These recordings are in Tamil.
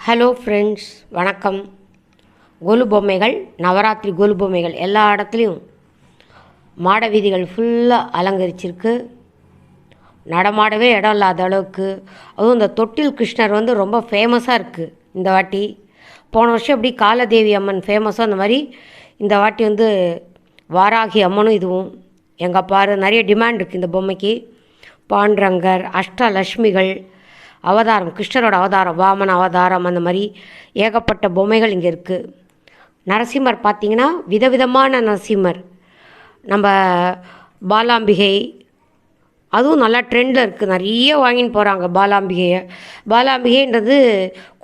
ஹலோ ஃப்ரெண்ட்ஸ், வணக்கம். கொலு பொம்மைகள், நவராத்திரி கொலு பொம்மைகள் எல்லா இடத்துலையும் மாட வீதிகள் ஃபுல்லாக அலங்கரிச்சிருக்கு. நடமாடவே இடம் இல்லாத அளவுக்கு. அதுவும் இந்த தொட்டில் கிருஷ்ணர் ரொம்ப ஃபேமஸாக இருக்குது இந்த வாட்டி. போன வருஷம் எப்படி காலதேவி அம்மன் ஃபேமஸாக அந்த மாதிரி இந்த வாட்டி வாராகி அம்மனும் இதுவும் எங்கள் பாரு நிறைய டிமாண்ட் இருக்குது இந்த பொம்மைக்கு. பாண்டரங்கர், அஷ்டலக்ஷ்மிகள், அவதாரம், கிருஷ்ணரோட அவதாரம், வாமன அவதாரம், அந்த மாதிரி ஏகப்பட்ட பொம்மைகள் இங்கே இருக்குது. நரசிம்மர் பார்த்திங்கன்னா விதவிதமான நரசிம்மர். நம்ம பாலாம்பிகை அதுவும் நல்லா ட்ரெண்டில் இருக்குது. நிறைய வாங்கின்னு போகிறாங்க பாலாம்பிகையை. பாலாம்பிகைன்றது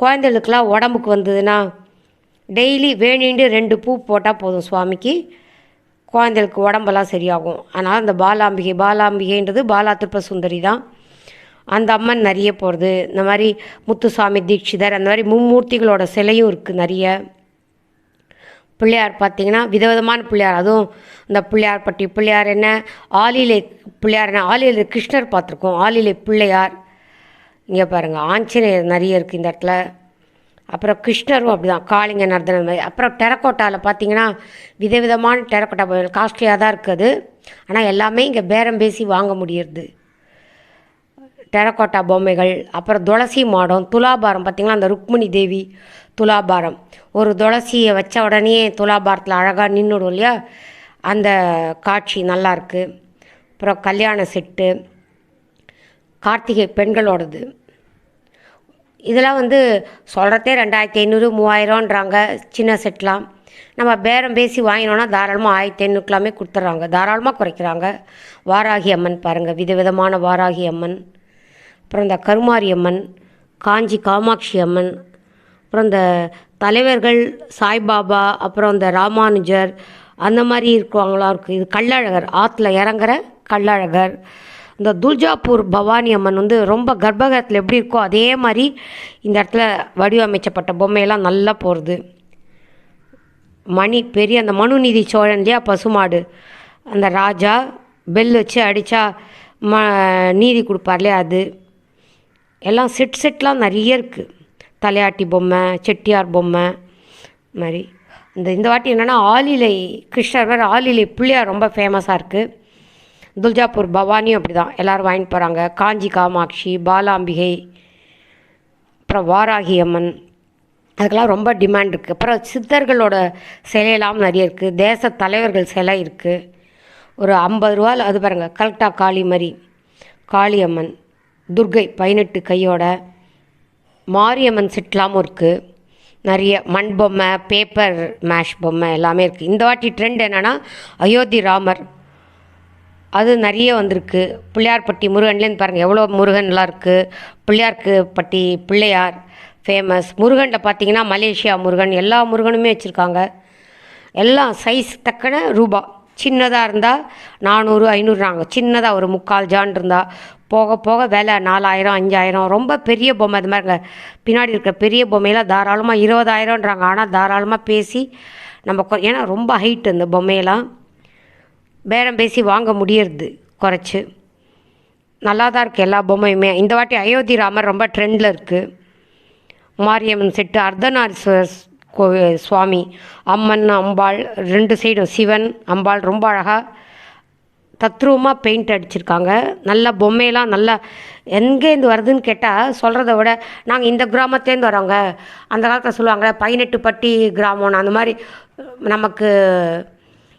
குழந்தைகளுக்கெல்லாம் உடம்புக்கு வந்ததுன்னா டெய்லி வேணிண்டு 2 பூ போட்டால் போதும் சுவாமிக்கு, குழந்தைகளுக்கு உடம்பெல்லாம் சரியாகும். அதனால் அந்த பாலாம்பிகைன்றது பாலா திருப்ப சுந்தரி தான். அந்த அம்மன் நிறைய போகிறது. இந்த மாதிரி முத்துசாமி தீட்சிதர், அந்த மாதிரி மும்மூர்த்திகளோட சிலையும் இருக்குது நிறைய. பிள்ளையார் பார்த்திங்கன்னா விதவிதமான பிள்ளையார். அதுவும் இந்த பிள்ளையார் பட்டி பிள்ளையார் என்ன, ஆலிலை பிள்ளையார் என்ன, ஆலிலை கிருஷ்ணர் பார்த்துருக்கோம், ஆலிலை பிள்ளையார். இங்கே பாருங்கள் ஆஞ்சநேயர் நிறைய இருக்குது இந்த இடத்துல. அப்புறம் கிருஷ்ணரும் அப்படி தான், காளிங்க நர்தனர் மாதிரி. அப்புறம் டெரக்கோட்டாவில் பார்த்திங்கன்னா விதவிதமான டெரக்கோட்டா காஸ்ட்லியாக தான் இருக்குது. ஆனால் எல்லாமே இங்கே பேரம் பேசி வாங்க முடியுது. டெரக்கோட்டா பொம்மைகள். அப்புறம் துளசி மாடம், துலாபாரம் பார்த்திங்கன்னா அந்த ருக்மிணி தேவி துலாபாரம். ஒரு துளசியை வச்ச உடனே துலாபாரத்தில் அழகாக நின்றுடும் இல்லையா, அந்த காட்சி நல்லாயிருக்கு. அப்புறம் கல்யாண செட்டு, கார்த்திகை பெண்களோடது. இதெல்லாம் சொல்கிறதே 2500 3000ன்றாங்க சின்ன செட்லாம். நம்ம பேரம் பேசி வாங்கினோன்னா தாராளமாக 1500க்கெல்லாமே கொடுத்துட்றாங்க, தாராளமாக குறைக்கிறாங்க. வாராகி அம்மன் பாருங்கள், விதவிதமான வாராகி அம்மன். அப்புறம் இந்த கருமாரி அம்மன், காஞ்சி காமாட்சி அம்மன், அப்புறம் இந்த தலைவர்கள் சாய்பாபா, அப்புறம் இந்த ராமானுஜர், அந்த மாதிரி இருக்குவாங்களாம் இருக்குது. இது கள்ளழகர், ஆற்றுல இறங்குற கள்ளழகர். இந்த துல்ஜாப்பூர் பவானி அம்மன் ரொம்ப கர்ப்பகிரகத்தில் எப்படி இருக்கோ அதே மாதிரி இந்த இடத்துல வடிவமைச்சப்பட்ட பொம்மையெல்லாம் நல்லா போகிறது. மணி பெரிய அந்த மனுநீதி சோழன் இல்லையா, பசுமாடு, அந்த ராஜா பெல் வச்சு அடித்தா நீதி கொடுப்பார் இல்லையா, அது எல்லாம் செட்லாம் நிறைய இருக்குது. தலையாட்டி பொம்மை, செட்டியார் பொம்மை மாதிரி. இந்த வாட்டி என்னென்னா ஆலிலை கிருஷ்ணர் வேறு, ஆலிலை பிள்ளையார் ரொம்ப ஃபேமஸாக இருக்குது. துல்ஜாப்பூர் பவானியும் அப்படி தான் எல்லோரும் வாங்கிட்டு போகிறாங்க. காஞ்சி காமாட்சி, பாலாம்பிகை, அப்புறம் வாராகி அம்மன், அதுக்கெல்லாம் ரொம்ப டிமாண்ட் இருக்குது. அப்புறம் சித்தர்களோட சிலையெல்லாம் நிறைய இருக்குது. தேச தலைவர்கள் சிலை இருக்குது. ஒரு 50 ரூபாயில் அது பாருங்கள், கல்கட்டா காளி மாதிரி காளியம்மன், துர்கை 18 கையோட, மாரியம்மன் செட்லாமும் இருக்குது. நிறைய மண் பொம்மை, பேப்பர் மேஷ் பொம்மை எல்லாமே இருக்குது. இந்த வாட்டி ட்ரெண்ட் என்னென்னா அயோத்தி ராமர், அது நிறைய வந்திருக்கு. பிள்ளையார்பட்டி முருகன்லேருந்து பாருங்கள் எவ்வளோ முருகன்லாம் இருக்குது. பிள்ளையாருக்கு பட்டி பிள்ளையார் ஃபேமஸ். முருகனில் பார்த்திங்கன்னா மலேசியா முருகன், எல்லா முருகனுமே வச்சுருக்காங்க. எல்லாம் சைஸ் தக்கன ரூபா. சின்னதாக இருந்தால் 400 500றாங்க. சின்னதாக ஒரு 3/4 ஜான் இருந்தால் போக போக விலை 4000 5000. ரொம்ப பெரிய பொம்மை அது மாதிரிங்க, பின்னாடி இருக்கிற பெரிய பொம்மையெல்லாம் தாராளமாக 20000ன்றாங்க. ஆனால் தாராளமாக பேசி நம்ம ஏன்னா ரொம்ப ஹைட்டு இந்த பொம்மையெல்லாம் பேரம் பேசி வாங்க முடியறது குறைச்சி. நல்லா தான் இருக்குது எல்லா பொம்மையுமே. இந்த வாட்டி அயோத்தி ராமர் ரொம்ப ட்ரெண்டில் இருக்குது. மாரியம்மன் செட்டு, அர்த்தநாரீஸ்வரர் சுவாமி, அம்மன் அம்பாள் 2 சைடும், சிவன் அம்பாள் ரொம்ப அழகாக தத்ரூபமாக பெயிண்ட் அடிச்சிருக்காங்க. நல்ல பொம்மையெல்லாம் நல்லா எங்கேருந்து வருதுன்னு கேட்டால் சொல்கிறத விட, நாங்கள் இந்த கிராமத்துலேருந்து வரோங்க, அந்த காலத்தில் சொல்லுவாங்க 18 பட்டி கிராமம்னு, அந்த மாதிரி நமக்கு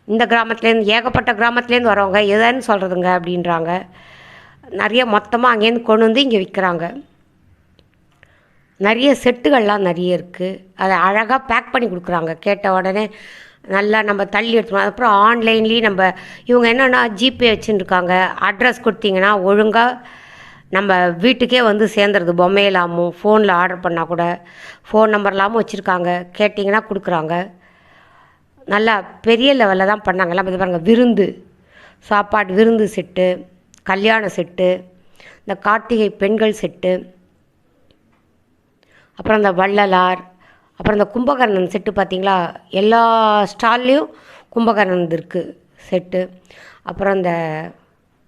இந்த கிராமத்துலேருந்து ஏகப்பட்ட கிராமத்துலேருந்து வரவங்க எதுன்னு சொல்கிறதுங்க அப்படின்றாங்க. நிறைய மொத்தமாக அங்கேருந்து கொண்டு இங்கே விற்கிறாங்க. நிறைய செட்டுகள்லாம் நிறைய இருக்குது. அதை அழகாக பேக் பண்ணி கொடுக்குறாங்க. கேட்ட உடனே நல்லா நம்ம தள்ளி எடுத்துக்கணும். அப்புறம் ஆன்லைன்லேயும் இவங்க என்னென்னா ஜிபே வச்சுருக்காங்க. அட்ரஸ் கொடுத்தீங்கன்னா ஒழுங்காக நம்ம வீட்டுக்கே சேர்ந்துருது. பொம்மையெல்லாமும் ஃபோனில் ஆர்டர் பண்ணால் கூட ஃபோன் நம்பர்லாமும் வச்சுருக்காங்க. கேட்டிங்கன்னா கொடுக்குறாங்க. நல்லா பெரிய லெவலில் தான் பண்ணாங்கல்லாம். இது பாருங்கள், விருந்து சாப்பாடு விருந்து செட்டு, கல்யாண செட்டு, இந்த கார்த்திகை பெண்கள் செட்டு, அப்புறம் இந்த வள்ளலார், அப்புறம் இந்த கும்பகர்ணன் செட்டு பார்த்திங்களா, எல்லா ஸ்டால்லையும் கும்பகர்ணன் இருக்குது செட்டு. அப்புறம் இந்த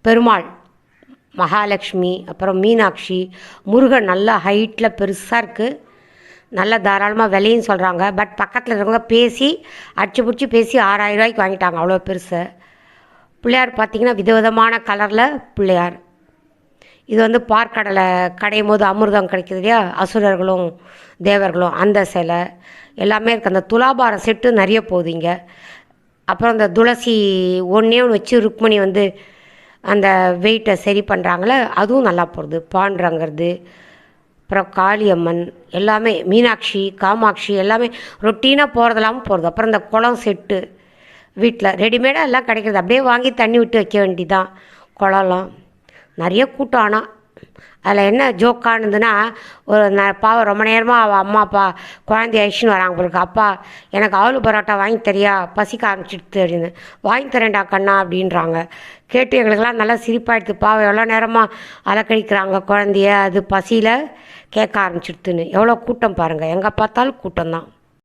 பெருமாள், மகாலட்சுமி, அப்புறம் மீனாட்சி, முருகன் நல்லா ஹைட்டில் பெருசாக இருக்குது. நல்ல தாராளமாக விலையும் சொல்கிறாங்க. பட் பக்கத்தில் இருக்கவங்க பேசி அடிச்சு பிடிச்சி பேசி 6,000 ரூபாய்க்கு வாங்கிட்டாங்க, அவ்வளோ பெருசு. பிள்ளையார் பார்த்திங்கன்னா விதவிதமான கலரில் பிள்ளையார். இது வந்து பார்க்கடலை கடையும் போது அமிர்தம் கிடைக்கிது இல்லையா, அசுரர்களும் தேவர்களும், அந்த சிலை எல்லாமே இருக்குது. அந்த துலாபார செட்டு நிறைய போகுது இங்கே. அப்புறம் அந்த துளசி ஒன்றே ஒன்று வச்சு ருக்மணி வந்து அந்த வெயிட்டை சரி பண்ணுறாங்களே, அதுவும் நல்லா போகிறது. பாண்டுறங்கிறது, அப்புறம் காளியம்மன் எல்லாமே, மீனாட்சி காமாட்சி எல்லாமே ரொட்டீனாக போகிறதெல்லாமல் போகிறது. அப்புறம் இந்த குளம் செட்டு வீட்டில் ரெடிமேடாக எல்லாம் கிடைக்கிறது, அப்படியே வாங்கி தண்ணி விட்டு வைக்க வேண்டிதான். குளம்லாம் நிறைய கூட்டம். ஆனால் அதில் என்ன ஜோக்கானதுன்னா, ஒரு பாவம் ரொம்ப நேரமாக அவள் அம்மா அப்பா குழந்தை ஆயிடுச்சுன்னு வராங்க உங்களுக்கு. அப்பா எனக்கு ஆலு பரோட்டா வாங்கி தரியா, பசிக்க ஆரம்பிச்சிடுது அப்படின்னு. வாங்கி தரேன்டா கண்ணா அப்படின்றாங்க. கேட்டு எங்களுக்கெல்லாம் நல்லா சிரிப்பாயிடுது. பாவம் எவ்வளோ நேரமாக அலக்கழிக்கிறாங்க குழந்தைய, அது பசியில் கேட்க ஆரம்பிச்சிடுதுன்னு. எவ்வளோ கூட்டம் பாருங்கள், எங்கே பார்த்தாலும் கூட்டம் தான்.